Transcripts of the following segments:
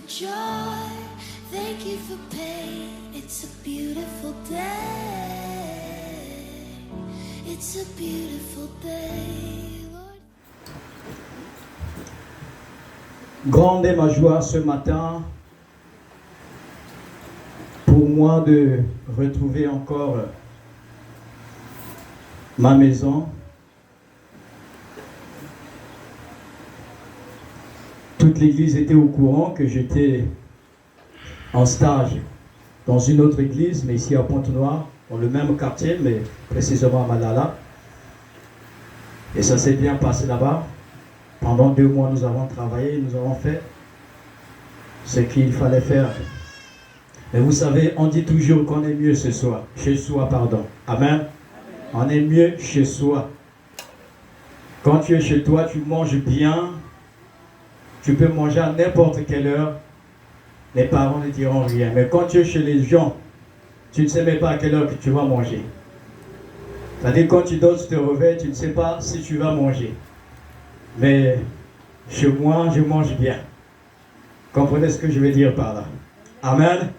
joy, thank you for pain. It's a beautiful day. It's a beautiful day, Lord. Grande est ma joie ce matin pour moi de retrouver encore ma maison. Toute l'église était au courant que j'étais en stage dans une autre église, mais ici à Pointe-Noire, dans le même quartier, mais précisément à Malala. Et ça s'est bien passé là-bas. Pendant 2 mois, nous avons travaillé, nous avons fait ce qu'il fallait faire. Mais vous savez, on dit toujours qu'on est mieux chez soi. Amen. On est mieux chez soi. Quand tu es chez toi, tu manges bien. Tu peux manger à n'importe quelle heure. Les parents ne diront rien. Mais quand tu es chez les gens, tu ne sais même pas à quelle heure que tu vas manger. C'est-à-dire quand tu dors, tu te réveilles, tu ne sais pas si tu vas manger. Mais chez moi, je mange bien. Comprenez ce que je veux dire par là? Amen.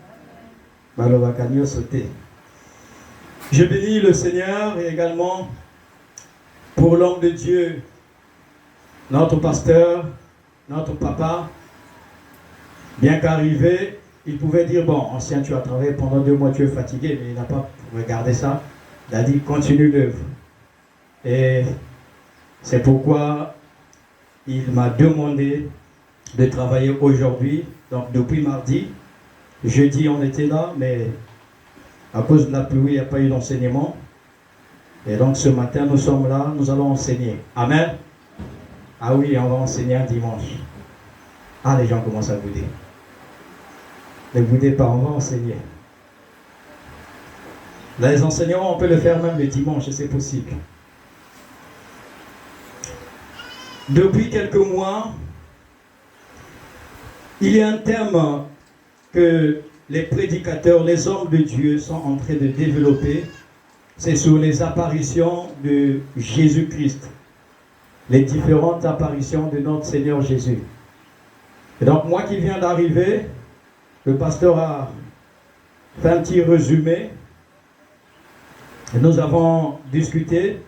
Je bénis le Seigneur et également pour l'homme de Dieu, notre pasteur, notre papa. Bien qu'arrivé, il pouvait dire, bon, ancien, tu as travaillé pendant 2 mois, tu es fatigué, mais il n'a pas regardé ça. Il a dit, continue l'œuvre. Et c'est pourquoi il m'a demandé de travailler aujourd'hui, donc depuis mardi. Jeudi, on était là, mais à cause de la pluie, il n'y a pas eu d'enseignement. Et donc ce matin, nous sommes là, nous allons enseigner. Amen. Ah oui, on va enseigner un dimanche. Ah, les gens commencent à bouder. Ne boudez pas, on va enseigner. Là, les enseignements, on peut le faire même le dimanche, c'est possible. Depuis quelques mois, il y a un thème que les prédicateurs, les hommes de Dieu sont en train de développer. C'est sur les apparitions de Jésus-Christ. Les différentes apparitions de notre Seigneur Jésus. Et donc moi qui viens d'arriver, le pasteur a fait un petit résumé. Et nous avons discuté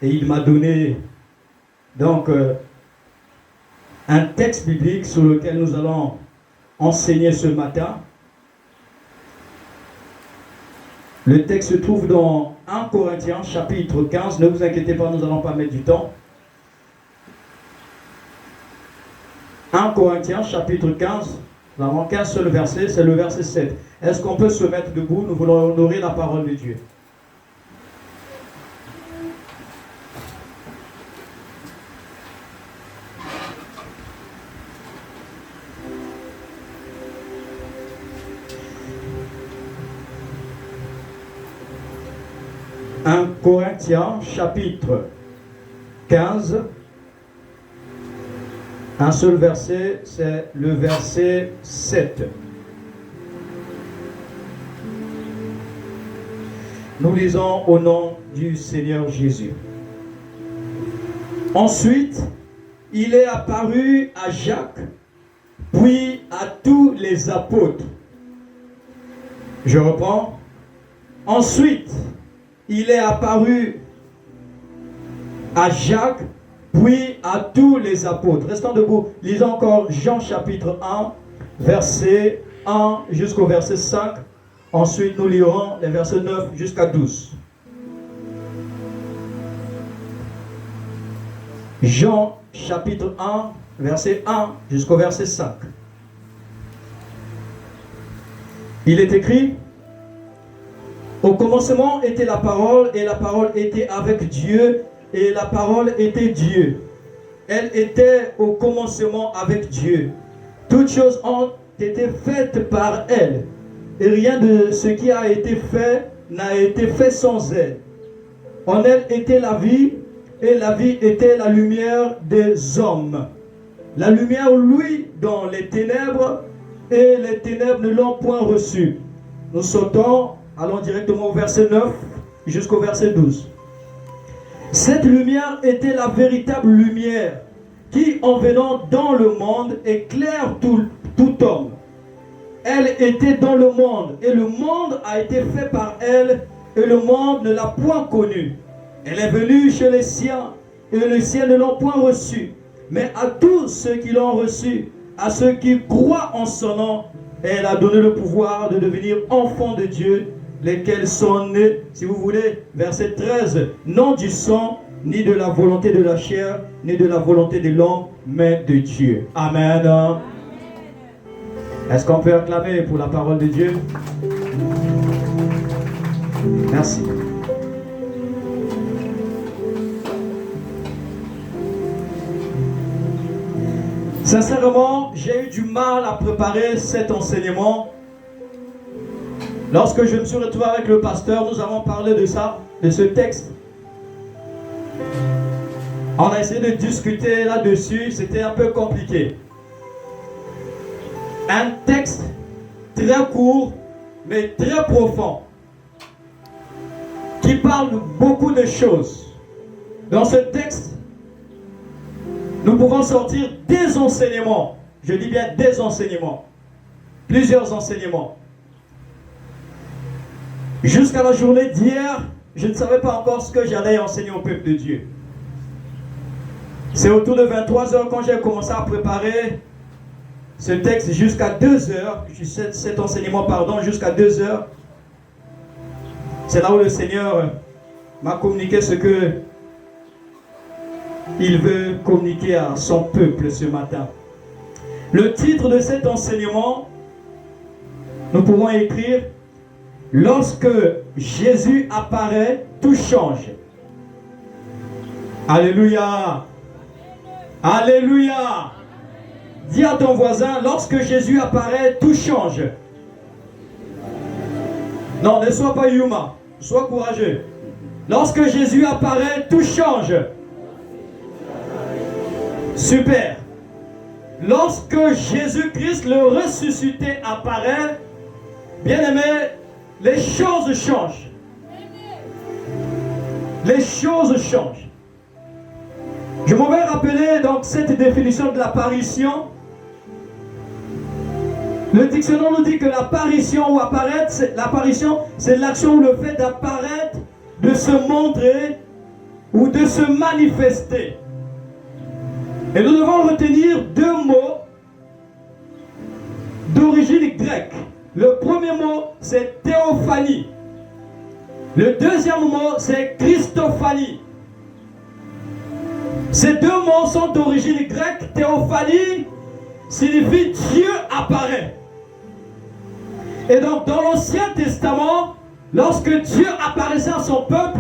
et il m'a donné donc un texte biblique sur lequel nous allons enseigner ce matin. Le texte se trouve dans 1 Corinthiens chapitre 15. Ne vous inquiétez pas, nous n'allons pas mettre du temps. 1 Corinthiens chapitre 15, nous avons qu'un seul verset, c'est le verset 7. Est-ce qu'on peut se mettre debout? Nous voulons honorer la parole de Dieu. Corinthiens chapitre 15, un seul verset, c'est le verset 7. Nous lisons au nom du Seigneur Jésus. Ensuite, il est apparu à Jacques, puis à tous les apôtres. Je reprends. Ensuite, il est apparu à Jacques, puis à tous les apôtres. Restons debout. Lisons encore Jean chapitre 1, verset 1 jusqu'au verset 5. Ensuite, nous lirons les versets 9 jusqu'à 12. Jean chapitre 1, verset 1 jusqu'au verset 5. Il est écrit: au commencement était la parole, et la parole était avec Dieu, et la parole était Dieu. Elle était au commencement avec Dieu. Toutes choses ont été faites par elle, et rien de ce qui a été fait n'a été fait sans elle. En elle était la vie, et la vie était la lumière des hommes. La lumière luit dans les ténèbres, et les ténèbres ne l'ont point reçue. Nous sautons. Allons directement au verset 9 jusqu'au verset 12. Cette lumière était la véritable lumière qui, en venant dans le monde, éclaire tout homme. Elle était dans le monde, et le monde a été fait par elle, et le monde ne l'a point connue. Elle est venue chez les siens, et les siens ne l'ont point reçue. Mais à tous ceux qui l'ont reçue, à ceux qui croient en son nom, elle a donné le pouvoir de devenir enfants de Dieu, lesquels sont nés, si vous voulez, verset 13, non du sang, ni de la volonté de la chair, ni de la volonté de l'homme, mais de Dieu. Amen. Est-ce qu'on peut acclamer pour la parole de Dieu? Merci. Sincèrement, j'ai eu du mal à préparer cet enseignement. Lorsque je me suis retrouvé avec le pasteur, nous avons parlé de ça, de ce texte. On a essayé de discuter là-dessus, c'était un peu compliqué. Un texte très court, mais très profond, qui parle beaucoup de choses. Dans ce texte, nous pouvons sortir des enseignements. Je dis bien des enseignements. Plusieurs enseignements. Jusqu'à la journée d'hier, je ne savais pas encore ce que j'allais enseigner au peuple de Dieu. C'est autour de 23 heures quand j'ai commencé à préparer ce texte jusqu'à 2 heures, cet enseignement, pardon, jusqu'à 2 heures. C'est là où le Seigneur m'a communiqué ce que il veut communiquer à son peuple ce matin. Le titre de cet enseignement, nous pouvons écrire « Lorsque Jésus apparaît, tout change ». Alléluia. Alléluia. Dis à ton voisin, lorsque Jésus apparaît, tout change. Non, ne sois pas Yuma, sois courageux. Lorsque Jésus apparaît, tout change. Super. Lorsque Jésus-Christ, le ressuscité, apparaît, bien-aimé, les choses changent. Les choses changent. Je m'en vais rappeler donc cette définition de l'apparition. Le dictionnaire nous dit que l'apparition ou apparaître, l'apparition, c'est l'action ou le fait d'apparaître, de se montrer ou de se manifester. Et nous devons retenir 2 mots d'origine grecque. Le premier mot, c'est théophanie. Le deuxième mot, c'est christophanie. Ces 2 mots sont d'origine grecque. Théophanie signifie Dieu apparaît. Et donc, dans l'Ancien Testament, lorsque Dieu apparaissait à son peuple,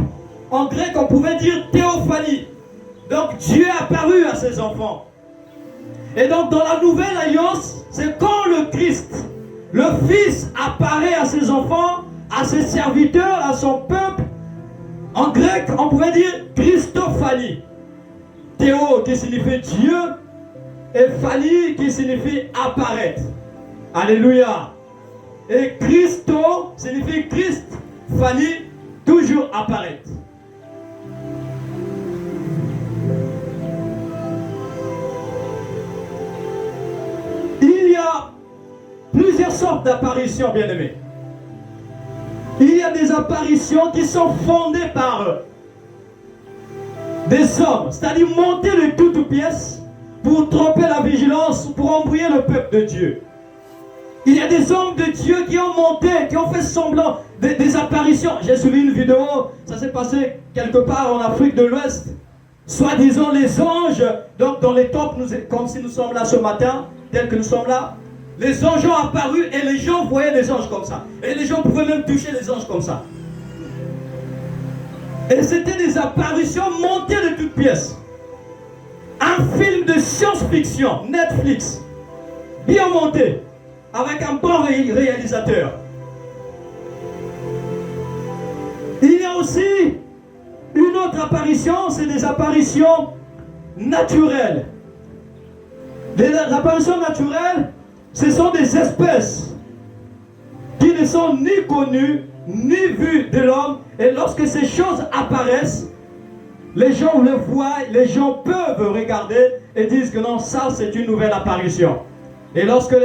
en grec, on pouvait dire théophanie. Donc, Dieu est apparu à ses enfants. Et donc, dans la Nouvelle Alliance, c'est quand le Christ, le Fils, apparaît à ses enfants, à ses serviteurs, à son peuple. En grec, on pouvait dire christophanie. Théo qui signifie Dieu et phanie qui signifie apparaître. Alléluia. Et Christo signifie Christ, phanie, toujours apparaître. Il y a plusieurs sortes d'apparitions, bien-aimés. Il y a des apparitions qui sont fondées par des hommes, c'est-à-dire monter de toutes pièces pour tromper la vigilance, pour embrouiller le peuple de Dieu. Il y a des hommes de Dieu qui ont monté, qui ont fait semblant des apparitions. J'ai suivi une vidéo, ça s'est passé quelque part en Afrique de l'Ouest. Soi-disant les anges, donc dans les temples, comme si nous sommes là ce matin, tels que nous sommes là, les anges ont apparu et les gens voyaient les anges comme ça. Et les gens pouvaient même toucher les anges comme ça. Et c'était des apparitions montées de toutes pièces. Un film de science-fiction, Netflix, bien monté, avec un bon réalisateur. Il y a aussi une autre apparition, c'est des apparitions naturelles. Les apparitions naturelles, ce sont des espèces qui ne sont ni connues, ni vues de l'homme. Et lorsque ces choses apparaissent, les gens le voient, les gens peuvent regarder et disent que non, ça c'est une nouvelle apparition. Et lorsque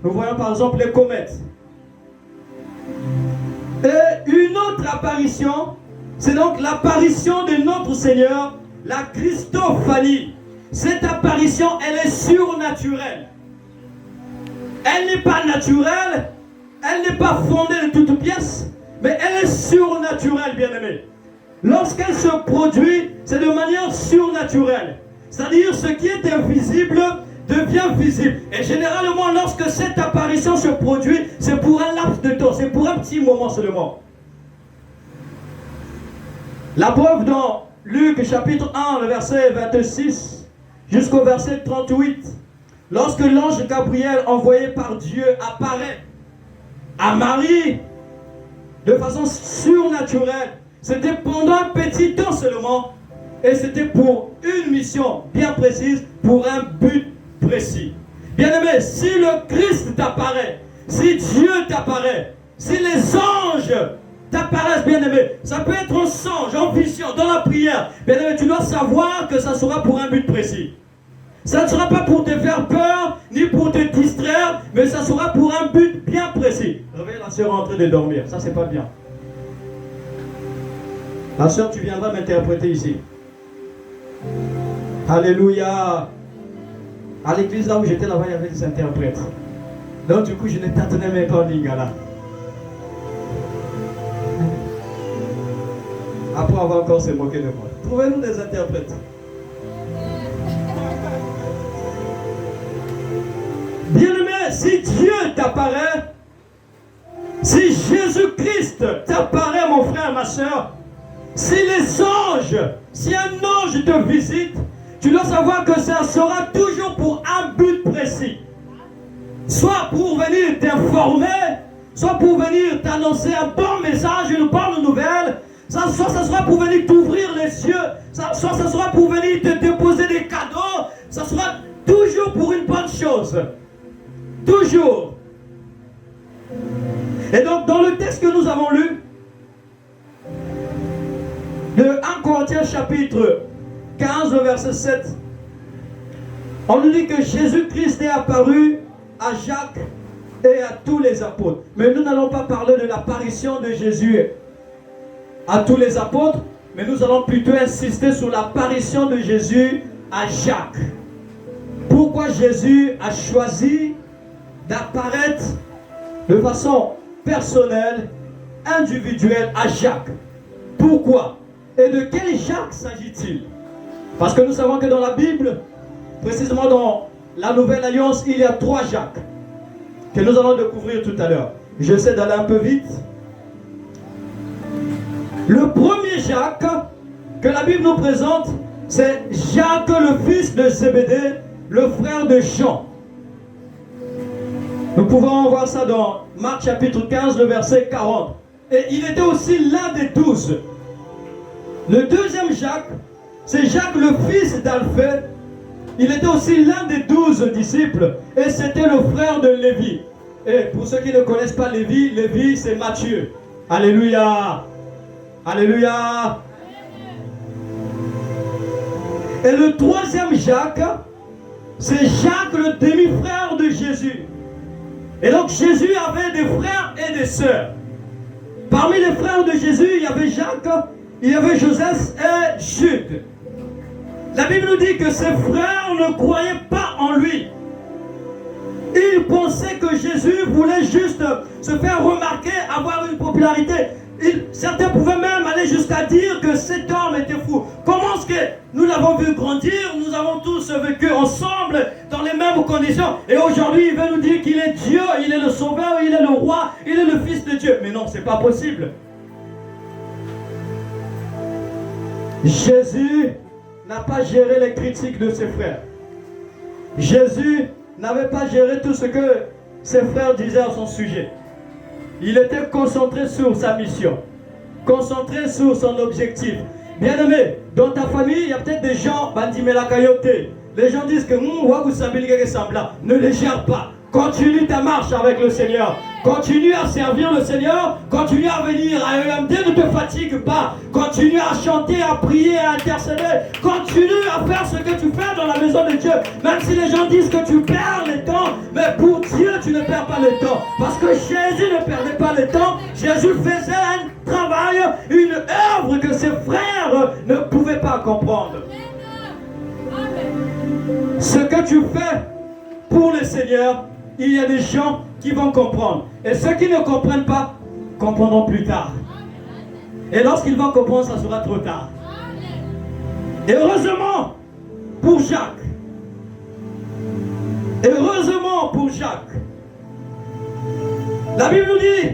Nous voyons par exemple les comètes. Et une autre apparition, c'est donc l'apparition de notre Seigneur, la Christophanie. Cette apparition, elle est surnaturelle. Elle n'est pas naturelle, elle n'est pas fondée de toutes pièces, mais elle est surnaturelle, bien-aimés. Lorsqu'elle se produit, c'est de manière surnaturelle. C'est-à-dire, ce qui est invisible devient visible. Et généralement, lorsque cette apparition se produit, c'est pour un laps de temps, c'est pour un petit moment seulement. La preuve dans Luc chapitre 1, le verset 26 jusqu'au verset 38. Lorsque l'ange Gabriel, envoyé par Dieu, apparaît à Marie de façon surnaturelle, c'était pendant un petit temps seulement, et c'était pour une mission bien précise, pour un but précis. Bien-aimé, si le Christ t'apparaît, si Dieu t'apparaît, si les anges t'apparaissent, bien-aimé, ça peut être en songe, en vision, dans la prière, bien-aimé, tu dois savoir que ça sera pour un but précis. Ça ne sera pas pour te faire peur, ni pour te distraire, mais ça sera pour un but bien précis. Réveille la soeur en train de dormir, ça c'est pas bien. La soeur, tu viendras m'interpréter ici. Alléluia. À l'église là où j'étais là-bas, il y avait des interprètes. Donc du coup, je ne t'attendais même pas en lingala. Après avoir encore se moqué de moi. Trouvez-nous des interprètes. Bien-aimé, si Dieu t'apparaît, si Jésus-Christ t'apparaît, mon frère, ma soeur, si les anges, si un ange te visite, tu dois savoir que ça sera toujours pour un but précis. Soit pour venir t'informer, soit pour venir t'annoncer un bon message, une bonne nouvelle, soit ça sera pour venir t'ouvrir les yeux, soit ça sera pour venir te déposer des cadeaux, ça sera toujours pour une bonne chose. Toujours. Et donc, dans le texte que nous avons lu, de 1 Corinthiens chapitre 15, verset 7, on nous dit que Jésus-Christ est apparu à Jacques et à tous les apôtres. Mais nous n'allons pas parler de l'apparition de Jésus à tous les apôtres, mais nous allons plutôt insister sur l'apparition de Jésus à Jacques. Pourquoi Jésus a choisi d'apparaître de façon personnelle, individuelle à Jacques? Pourquoi? Et de quel Jacques s'agit-il? Parce que nous savons que dans la Bible, précisément dans la Nouvelle Alliance, il y a 3 Jacques que nous allons découvrir tout à l'heure. J'essaie d'aller un peu vite. Le premier Jacques que la Bible nous présente, c'est Jacques, le fils de Zébédée, le frère de Jean. Nous pouvons voir ça dans Marc chapitre 15, le verset 40. Et il était aussi l'un des 12. Le deuxième Jacques, c'est Jacques, le fils d'Alphée. Il était aussi l'un des 12 disciples. Et c'était le frère de Lévi. Et pour ceux qui ne connaissent pas Lévi, Lévi c'est Matthieu. Alléluia. Alléluia. Et le troisième Jacques, c'est Jacques, le demi-frère de Jésus. Et donc Jésus avait des frères et des sœurs. Parmi les frères de Jésus, il y avait Jacques, il y avait Joseph et Jude. La Bible nous dit que ses frères ne croyaient pas en lui. Ils pensaient que Jésus voulait juste se faire remarquer, avoir une popularité. Certains pouvaient même aller jusqu'à dire que cet homme était fou. Comment est-ce que nous l'avons vu grandir? Nous avons tous vécu ensemble dans les mêmes conditions. Et aujourd'hui, il veut nous dire qu'il est Dieu, il est le sauveur, il est le roi, il est le fils de Dieu. Mais non, c'est pas possible. Jésus n'a pas géré les critiques de ses frères. Jésus n'avait pas géré tout ce que ses frères disaient à son sujet. Il était concentré sur sa mission, concentré sur son objectif. Bien-aimé, dans ta famille, il y a peut-être des gens, les gens disent que ne les gère pas. Continue ta marche avec le Seigneur. Continue à servir le Seigneur. Continue à venir à EMD, ne te fatigue pas. Continue à chanter, à prier, à intercéder. Continue à faire ce que tu fais dans la la maison de Dieu. Même si les gens disent que tu perds le temps, mais pour Dieu, tu ne perds pas le temps. Parce que Jésus ne perdait pas le temps. Jésus faisait un travail, une œuvre que ses frères ne pouvaient pas comprendre. Ce que tu fais pour le Seigneur, il y a des gens qui vont comprendre. Et ceux qui ne comprennent pas, comprendront plus tard. Et lorsqu'ils vont comprendre, ça sera trop tard. Et heureusement pour Jacques. Et heureusement pour Jacques. La Bible nous dit,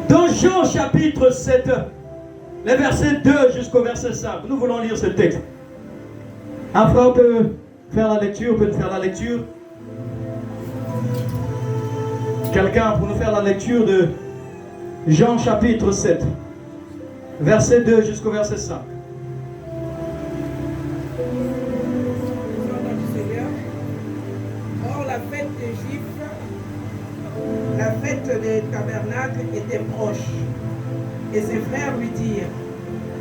dans Jean chapitre 7, les versets 2 jusqu'au verset 5, nous voulons lire ce texte. Un frère peut faire la lecture, peut nous faire la lecture. Quelqu'un pour nous faire la lecture de Jean chapitre 7, verset 2 jusqu'au verset 5. Or, la fête des Juifs, la fête des tabernacles était proche. Et ses frères lui dirent,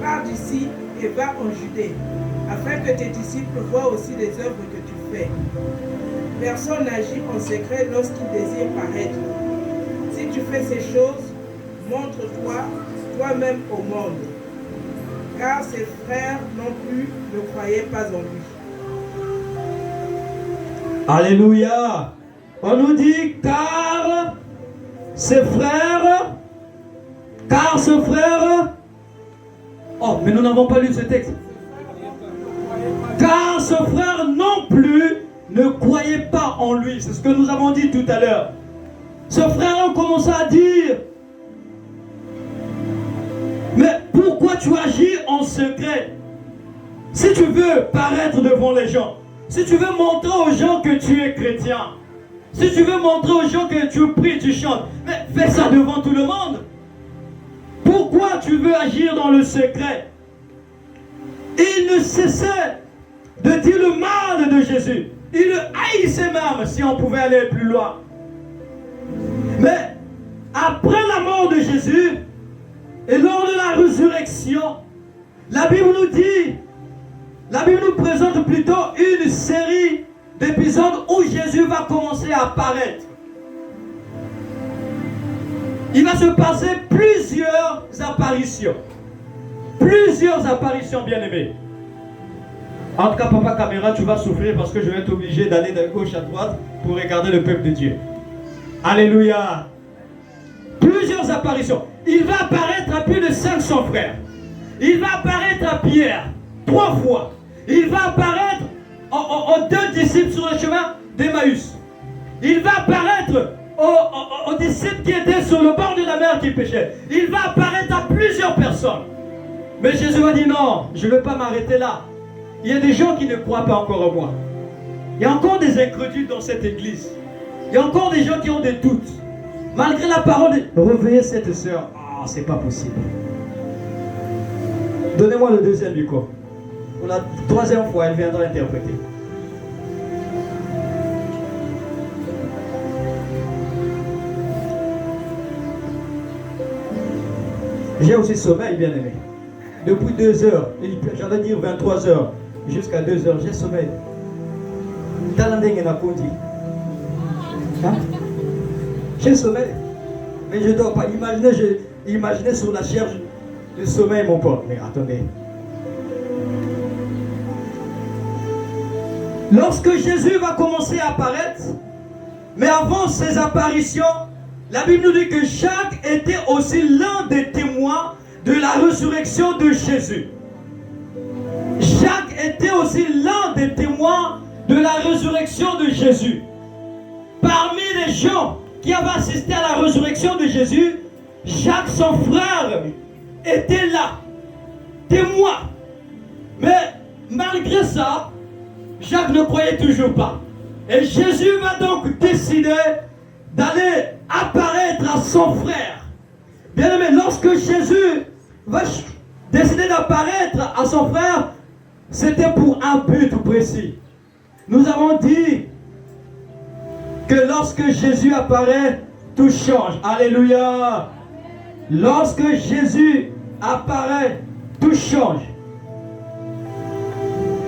pars d'ici et va en Judée, afin que tes disciples voient aussi les œuvres que tu fais. Personne n'agit en secret lorsqu'il désire paraître. Si tu fais ces choses, montre-toi toi-même au monde. Car ses frères non plus ne croyaient pas en lui. Alléluia. On nous dit car ses frères, oh, mais nous n'avons pas lu ce texte. Car ce frère non plus ne croyait pas en lui. C'est ce que nous avons dit tout à l'heure. Ce frère a commencé à dire, mais pourquoi tu agis en secret? Si tu veux paraître devant les gens, si tu veux montrer aux gens que tu es chrétien, si tu veux montrer aux gens que tu pries, tu chantes, mais fais ça devant tout le monde. Pourquoi tu veux agir dans le secret? Il ne cessait de dire le mal de Jésus. Il le haïssait même, si on pouvait aller plus loin. Mais après la mort de Jésus et lors de la résurrection, la Bible nous présente plutôt une série d'épisodes où Jésus va commencer à apparaître. Il va se passer plusieurs apparitions. Plusieurs apparitions, bien-aimés. En tout cas, papa caméra, tu vas souffrir parce que je vais être obligé d'aller de gauche à droite pour regarder le peuple de Dieu. Alléluia. Plusieurs apparitions. Il va apparaître à plus de 500 frères. Il va apparaître à Pierre 3 fois. Il va apparaître aux 2 disciples sur le chemin d'Emmaüs. Il va apparaître aux disciples qui étaient sur le bord de la mer qui pêchaient. Il va apparaître à plusieurs personnes. Mais Jésus a dit non, je ne vais pas m'arrêter là. Il y a des gens qui ne croient pas encore en moi. Il y a encore des incrédules dans cette église. Il y a encore des gens qui ont des doutes. Malgré la parole de réveiller cette sœur. Ah, c'est pas possible. Donnez-moi le deuxième micro. Pour la 3e fois, elle viendra interpréter. J'ai aussi sommeil, bien aimé. Depuis 2 heures, j'allais dire 23 heures, jusqu'à 2 heures, j'ai sommeil. Hein? J'ai sommeil. Mais je ne dors pas. Imaginez sur la chair le sommeil, mon pote. Mais attendez. Lorsque Jésus va commencer à apparaître, mais avant ses apparitions, la Bible nous dit que Jacques était aussi l'un des témoins de la résurrection de Jésus. Jacques était aussi l'un des témoins de la résurrection de Jésus. Parmi les gens qui avaient assisté à la résurrection de Jésus, Jacques, son frère, était là, témoin. Mais malgré ça, Jacques ne croyait toujours pas. Et Jésus va donc décider d'aller apparaître à son frère. Bien aimé, lorsque Jésus va décider d'apparaître à son frère, c'était pour un but précis. Nous avons dit que lorsque Jésus apparaît, tout change. Alléluia. Lorsque Jésus apparaît, tout change.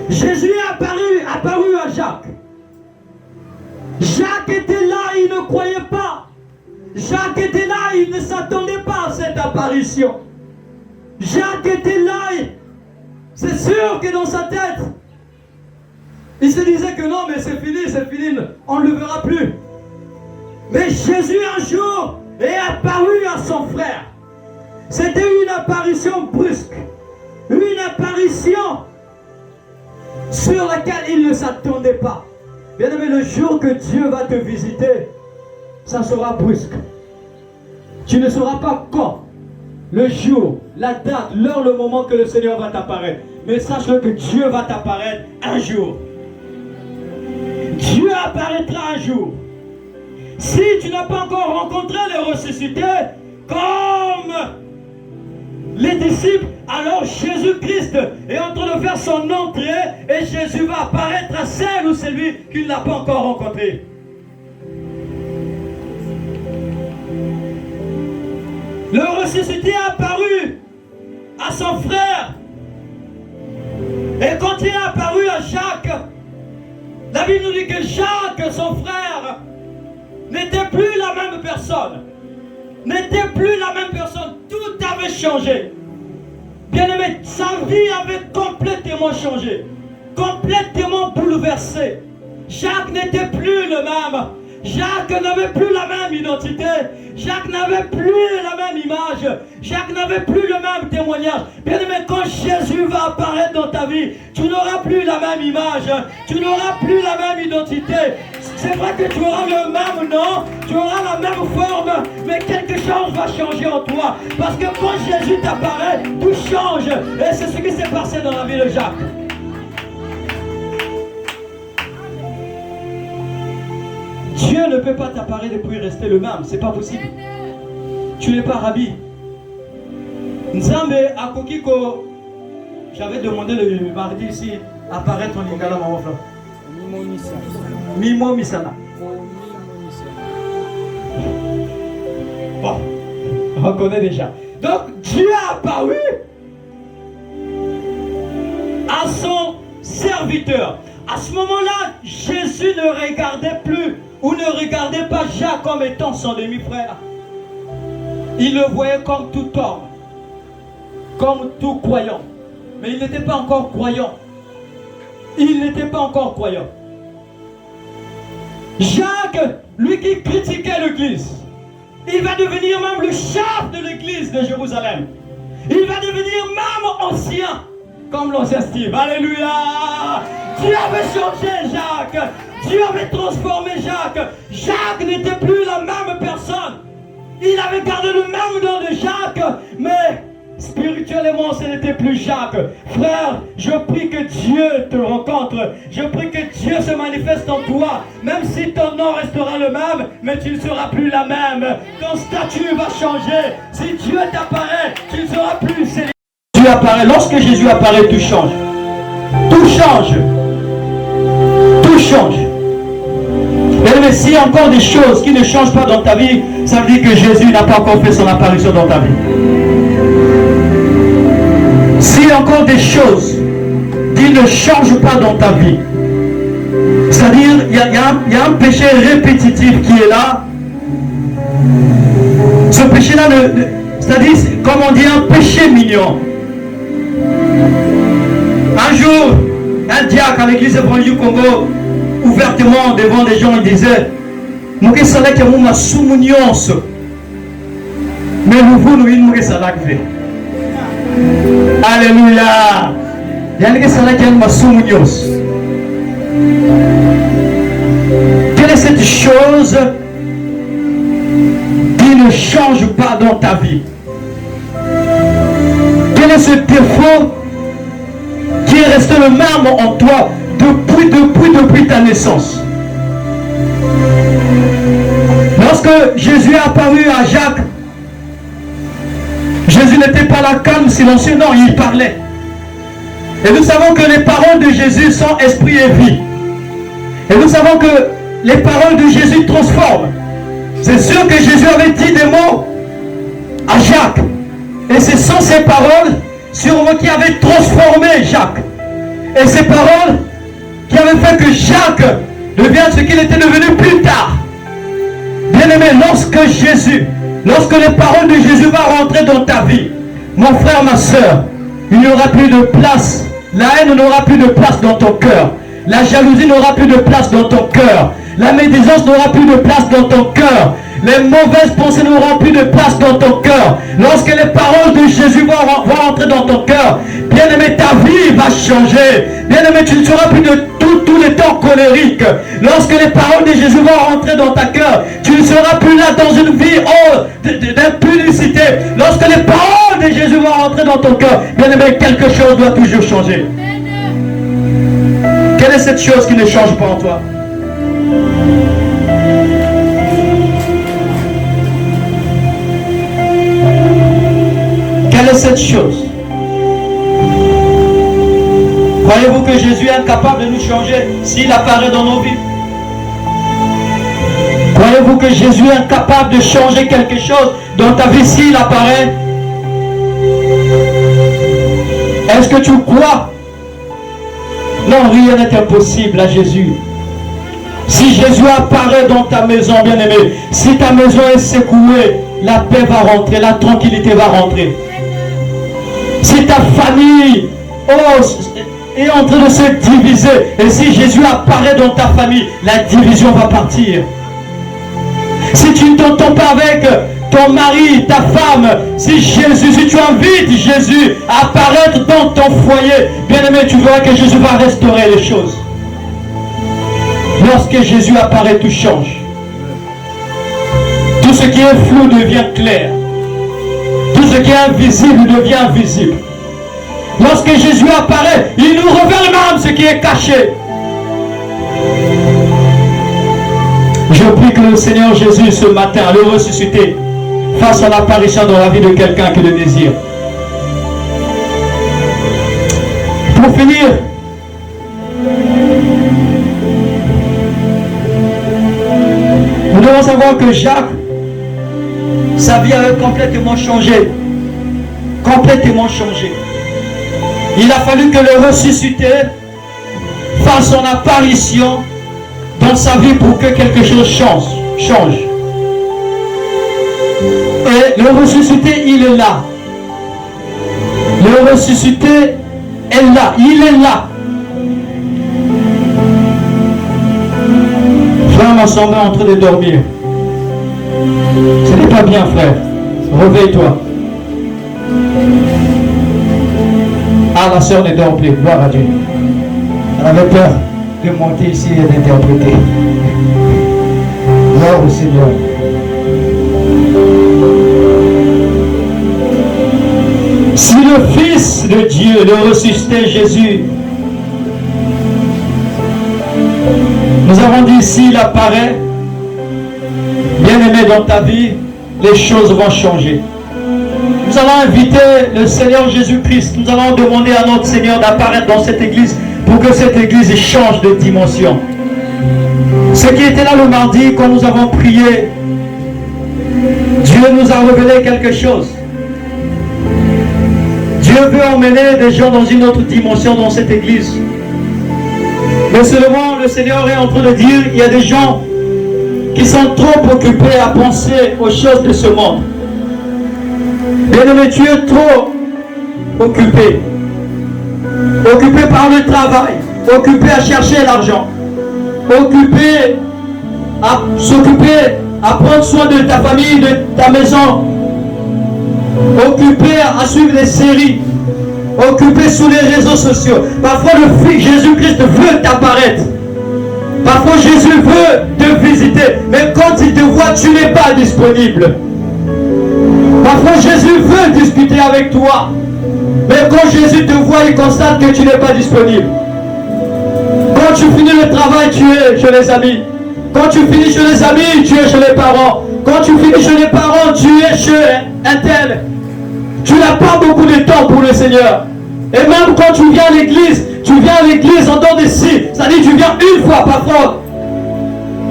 Jésus est apparu à Jacques. Jacques était là, il ne croyait pas. Jacques était là, il ne s'attendait pas à cette apparition. Jacques était là, c'est sûr que dans sa tête, il se disait que non, mais c'est fini, on ne le verra plus. Mais Jésus un jour est apparu à son frère. C'était une apparition brusque, une apparition sur laquelle il ne s'attendait pas. Bien aimé, le jour que Dieu va te visiter, ça sera brusque. Tu ne sauras pas quand, le jour, la date, l'heure, le moment que le Seigneur va t'apparaître. Mais sache-le que Dieu va t'apparaître un jour. Dieu apparaîtra un jour. Si tu n'as pas encore rencontré le ressuscité, comme les disciples, alors Jésus-Christ est en train de faire son entrée et Jésus va apparaître à celle ou celui qui ne l'a pas encore rencontré. Le ressuscité est apparu à son frère. Et quand il est apparu à Jacques, la Bible nous dit que Jacques, son frère, n'était plus la même personne. N'était plus la même personne. Tout avait changé. Bien-aimé, sa vie avait complètement changé. Complètement bouleversé. Jacques n'était plus le même. Jacques n'avait plus la même identité. Jacques n'avait plus la même image. Jacques n'avait plus le même témoignage. Bien aimé, quand Jésus va apparaître dans ta vie, tu n'auras plus la même image. Tu n'auras plus la même identité. C'est vrai que tu auras le même nom, tu auras la même forme, mais quelque chose va changer en toi. Parce que quand Jésus t'apparaît, tout change. Et c'est ce qui s'est passé dans la vie de Jacques. Dieu ne peut pas t'apparaître et puis rester le même, c'est pas possible. Tu n'es pas rabbi. Nzambe Akokiko, j'avais demandé le mardi ici, apparaître en lingala maman frère. Mimo Misana. Bon, on connaît déjà. Donc Dieu a apparu à son serviteur. À ce moment-là, Jésus ne regardait plus ou ne regardait pas Jacques comme étant son demi-frère. Il le voyait comme tout homme, comme tout croyant. Mais il n'était pas encore croyant. Il n'était pas encore croyant. Jacques, lui qui critiquait l'église, il va devenir même le chef de l'église de Jérusalem. Il va devenir même ancien, comme l'ancien Steve. Alléluia! Dieu avait changé Jacques. Dieu avait transformé Jacques. Jacques n'était plus la même personne. Il avait gardé le même nom de Jacques, mais spirituellement ce n'était plus Jacques. Frère, je prie que Dieu te rencontre. Je prie que Dieu se manifeste en toi. Même si ton nom restera le même, mais tu ne seras plus la même. Ton statut va changer. Si Dieu t'apparaît, tu ne seras plus célèbre. Dieu apparaît. Lorsque Jésus apparaît, tout change. Tout change. Tout change. Mais s'il y a encore des choses qui ne changent pas dans ta vie, ça veut dire que Jésus n'a pas encore fait son apparition dans ta vie. S'il y a encore des choses qui ne changent pas dans ta vie, c'est-à-dire il y a un péché répétitif qui est là. Ce péché-là, c'est-à-dire, comme on dit, un péché mignon. Un jour, un diacre à l'église évangélique du Congo, ouvertement devant des gens, il disait, Mouké Salak Yamouma Soumounions, mais nous vous nous Mouké Salak fait. Alléluia. Yannick Salak Yamouma Soumounions. Quelle est cette chose qui ne change pas dans ta vie? Quel est ce défaut qui est resté le même en toi depuis ta naissance? Lorsque Jésus est apparu à Jacques, Jésus n'était pas là calme, silencieux, non, il parlait. Et nous savons que les paroles de Jésus sont esprit et vie. Et nous savons que les paroles de Jésus transforment. C'est sûr que Jésus avait dit des mots à Jacques. Et ce sont ces paroles sûrement qui avaient transformé Jacques. Et ces paroles qui avaient fait que Jacques devienne ce qu'il était devenu plus tard. Bien-aimé, lorsque les paroles de Jésus vont rentrer dans ta vie, mon frère, ma soeur, il n'y aura plus de place. La haine n'aura plus de place dans ton cœur. La jalousie n'aura plus de place dans ton cœur. La médisance n'aura plus de place dans ton cœur. Les mauvaises pensées n'auront plus de place dans ton cœur. Lorsque les paroles de Jésus vont rentrer dans ton cœur, bien-aimé, ta vie va changer. Bien-aimé, tu ne seras plus de tous les temps colérique. Lorsque les paroles de Jésus vont rentrer dans ta cœur, tu ne seras plus là dans une vie d'impudicité. Lorsque les paroles de Jésus vont rentrer dans ton cœur, bien-aimé, quelque chose doit toujours changer. Quelle est cette chose qui ne change pas en toi? Quelle est cette chose? Croyez-vous que Jésus est incapable de nous changer s'il apparaît dans nos vies? Croyez-vous que Jésus est incapable de changer quelque chose dans ta vie s'il apparaît? Est-ce que tu crois? Non, rien n'est impossible à Jésus. Si Jésus apparaît dans ta maison, bien-aimé, si ta maison est secouée, la paix va rentrer, la tranquillité va rentrer. Si ta famille est en train de se diviser, et si Jésus apparaît dans ta famille, la division va partir. Si tu ne t'entends pas avec ton mari, ta femme, si tu invites Jésus à apparaître dans ton foyer, bien-aimé, tu verras que Jésus va restaurer les choses. Lorsque Jésus apparaît, tout change. Tout ce qui est flou devient clair. Tout ce qui est invisible devient visible. Lorsque Jésus apparaît, il nous révèle même ce qui est caché. Je prie que le Seigneur Jésus ce matin, le ressuscité, fasse son apparition dans la vie de quelqu'un qui le désire. Pour finir, nous devons savoir que Jacques, sa vie avait complètement changé. Complètement changé. Il a fallu que le ressuscité fasse son apparition dans sa vie pour que quelque chose change. Et le ressuscité, il est là. Le ressuscité est là. Il est là. Frère m'a semblé en train de dormir. Ce n'est pas bien, frère. Réveille-toi. Ah, la sœur ne dort plus. Gloire à Dieu. Elle avait peur de monter ici et d'interpréter. Gloire au Seigneur. Si le Fils de Dieu, le ressuscité Jésus, nous avons dit, s'il apparaît, bien-aimé dans ta vie, les choses vont changer. Nous allons inviter le Seigneur Jésus-Christ, nous allons demander à notre Seigneur d'apparaître dans cette église pour que cette église change de dimension. Ce qui était là le mardi, quand nous avons prié, Dieu nous a révélé quelque chose. Dieu veut emmener des gens dans une autre dimension dans cette église. Mais seulement le Seigneur est en train de dire, il y a des gens qui sont trop occupés à penser aux choses de ce monde. Bien-aimé, tu es trop occupé. Occupé par le travail. Occupé à chercher l'argent. Occupé à s'occuper, à prendre soin de ta famille, de ta maison. Occupé à suivre les séries. Occupé sur les réseaux sociaux. Parfois le Fils Jésus-Christ veut t'apparaître. Parfois Jésus veut te visiter. Mais quand il te voit, tu n'es pas disponible. Parfois Jésus veut discuter avec toi. Mais quand Jésus te voit, il constate que tu n'es pas disponible. Quand tu finis le travail, tu es chez les amis. Quand tu finis chez les amis, tu es chez les parents. Quand tu finis chez les parents, tu es chez un tel. Tu n'as pas beaucoup de temps pour le Seigneur. Et même quand tu viens à l'église en dehors d'ici, c'est-à-dire tu viens une fois parfois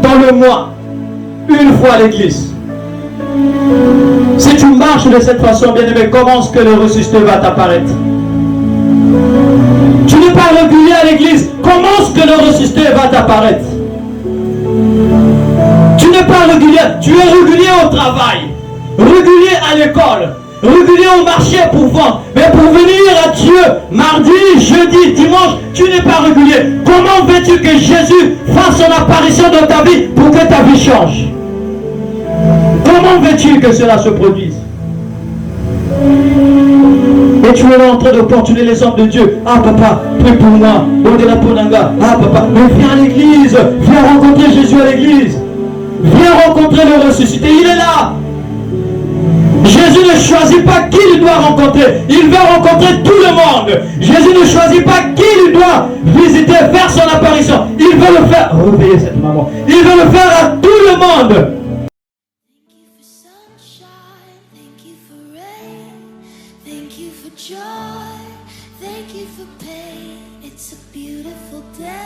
dans le mois. Une fois à l'église. Si tu marches de cette façon, bien-aimé, comment est-ce que le ressuscité va t'apparaître? Tu n'es pas régulier à va t'apparaître. Tu n'es pas régulier, tu es régulier au travail, régulier à l'école, régulier au marché pour vendre. Mais pour venir à Dieu, mardi, jeudi, dimanche, tu n'es pas régulier. Comment veux-tu que Jésus fasse son apparition dans ta vie pour que ta vie change? Comment veux-tu que cela se produise? Et tu es là en train d'opportuner les hommes de Dieu. Ah papa, prie pour moi. Ah papa, mais viens à l'église. Viens rencontrer Jésus à l'église. Viens rencontrer le ressuscité. Il est là. Jésus ne choisit pas qui il doit rencontrer. Il veut rencontrer tout le monde. Jésus ne choisit pas qui il doit visiter, faire son apparition. Il veut le faire. Réveillez cette maman. Il veut le faire à tout le monde. Thank you for sunshine, thank you for rain, thank you for joy, thank you for pain. It's a beautiful day.